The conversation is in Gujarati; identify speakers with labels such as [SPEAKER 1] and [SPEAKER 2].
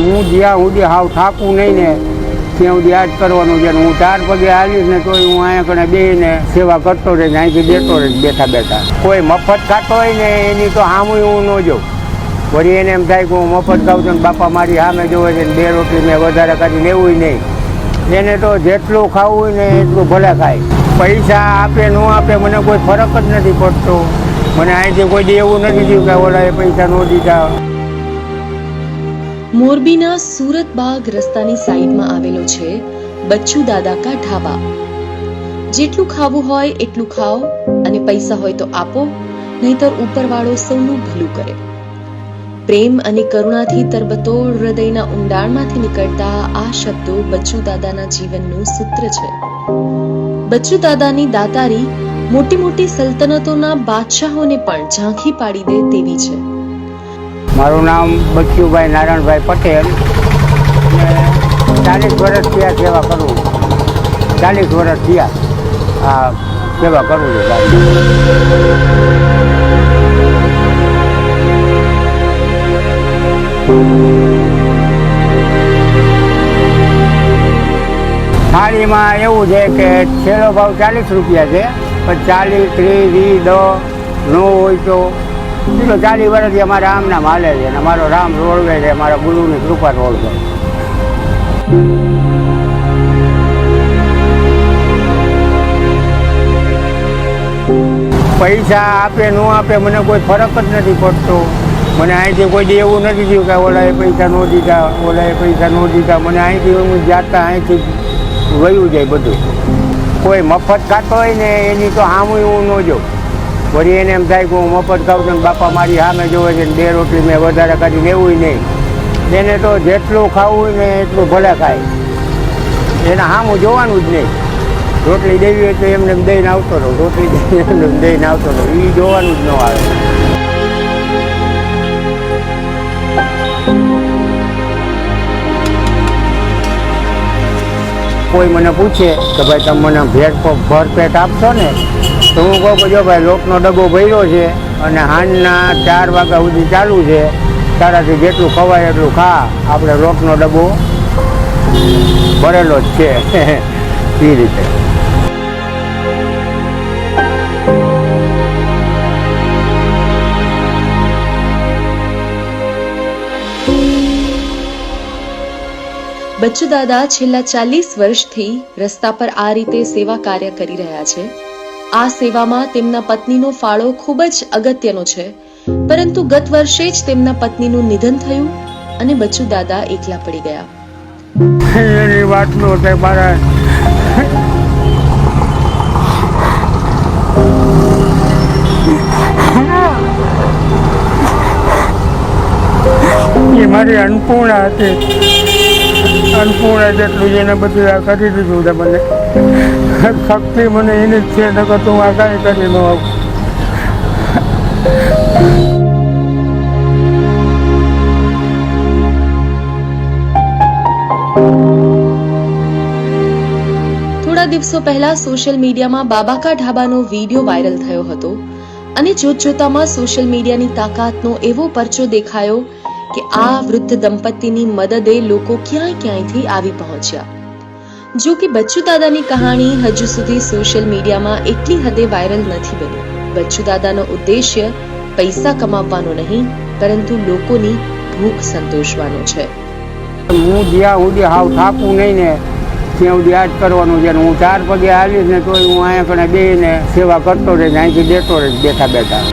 [SPEAKER 1] હું જ્યાં સુધી હાવ થાકું નહીં ને ત્યાં સુધી આ જ કરવાનું છે. હું 4 પગે હાલીશ ને તોય હું અહીંયા કણે બેસીને સેવા કરતો રહીશ, અહીંથી દેતો રહીશ બેઠા બેઠા. કોઈ મફત ખાતો હોય ને એની તો સામું હું ન જોઉં. વળી એને એમ થાય કે હું મફત ખાઉં છું ને બાપા મારી સામે જોવે છે ને 2 રોટલી મેં વધારે કરી લેવું નહીં. એને તો જેટલું ખાવું હોય ને એટલું ભલે ખાય. પૈસા આપે ન આપે મને કોઈ ફરક જ નથી પડતો. મને અહીંથી કોઈ દી એવું નથી થયું કે ઓલાએ પૈસા ન દીધા.
[SPEAKER 2] મોરબીના સુરતબાગ રસ્તાની સાઈડમાં આવેલો છે બચ્ચુ દાદા કા ઢાબા. જેટલું ખાવું હોય એટલું ખાઓ અને પૈસા હોય તો આપો, નહીતર ઉપરવાળો સૌનું ભલું કરે. પ્રેમ અને કરુણાથી તરબતોડ હૃદયના ઊંડાણમાંથી નીકળતા આ શબ્દો બચ્ચુ દાદાના જીવનનું સૂત્ર છે. બચ્ચુ દાદાની દાતારી મોટી મોટી સલ્તનતોના બાદશાહોને પણ ઝાંખી પાડી દે તેવી છે.
[SPEAKER 1] મારું નામ બચ્ચુભાઈ નારાયણભાઈ પટેલ અને 40 વર્ષ થયા સેવા કરું. 40 વર્ષ થયા આ સેવા કરું છું. થાળીમાં એવું છે કે છેલ્લો ભાવ 40 રૂપિયા છે, પણ 40, 30, 20, 10 ન હોય તો 40 વર્ષથી અમારા આમ નામ હાલે છે અને અમારો રામ રોળવે છે, અમારા ગુરુની કૃપા રોળવે. પૈસા આપે ન આપે મને કોઈ ફરક જ નથી પડતો. મને અહીંથી કોઈ દી એવું નથી થયું કે ઓલાએ પૈસા ન દીધા, ઓલાએ પૈસા ન દીધા. મને અહીંથી હું જાતા અહીંથી વયું જાય બધું. કોઈ મફત ખાતો હોય ને એની તો સામું હું ન જોઉં. વળી એને એમ થાય કે હું મફત ખાઉં છું ને બાપા મારી સામે જોવે છે ને 2 રોટલી મેં વધારે કરી લેવું નહીં. એને તો જેટલું ખાવું હોય ને એટલું ભલે ખાય. એને સામું જોવાનું જ નહીં. રોટલી દેવી હોય તો એમને દઈને આવતો રહો, રોટલી દેવી એમને દઈને આવતો રહો, એ જોવાનું જ ન આવે. કોઈ મને પૂછે કે ભાઈ તમે મને ભરપેટ આપશો ને, તો હું કહું કે જો ભાઈ લોટનો ડબ્બો ભર્યો છે અને સાંજના 4 વાગ્યા સુધી ચાલુ છે, તારાથી જેટલું ખવાય એટલું ખા, આપણે લોટનો ડબ્બો ભરેલો જ છે. એ રીતે
[SPEAKER 2] બચ્ચુ દાદા છેલ્લા 40 વર્ષથી રસ્તા પર આ રીતે સેવા કાર્ય કરી રહ્યા છે. આ સેવામાં તેમના પત્નીનો ફાળો ખૂબ જ અગત્યનો છે, પરંતુ ગત વર્ષે જ તેમના પત્નીનું નિધન થયું અને બચ્ચુ દાદા એકલા પડી ગયા.
[SPEAKER 1] એની વાત નો થાય મારા એ મારી અન્નપૂર્ણા હતી. અન્નપૂર્ણા જેટલું એને બધું આ કરી દીધું છે. મને શક્તિ મને એની જ છે, નકર તો હું આ કાંઈ કરી ન આવું.
[SPEAKER 2] થોડા દિવસો પહેલા સોશિયલ મીડિયામાં બાબા કા ઢાબાનો વિડીયો વાયરલ થયો હતો અને જોતજોતામાં સોશિયલ મીડિયાની તાકાતનો એવો પરચો દેખાયો કે આ વૃદ્ધ દંપતીની મદદે લોકો ક્યાંયથી આવી પહોંચ્યા. જો કે બચ્ચુ દાદાની કહાણી હજુ સુધી સોશિયલ મીડિયામાં એટલી હદે વાયરલ નથી બની. બચ્ચુ દાદાનો ઉદ્દેશ્ય પૈસા કમાવવાનો નહીં, પરંતુ લોકોની ભૂખ સંતોષવાનો છે.
[SPEAKER 1] હું જ્યાં સુધી હાવ થાકું નહીં ને ત્યાં સુધી આ જ કરવાનું છે. હું 4 પગે હાલીશ ને તોય હું અહીંયા કણે બેસીને સેવા કરતો રહીશ, અહીંથી દેતો રહીશ બેઠા બેઠા.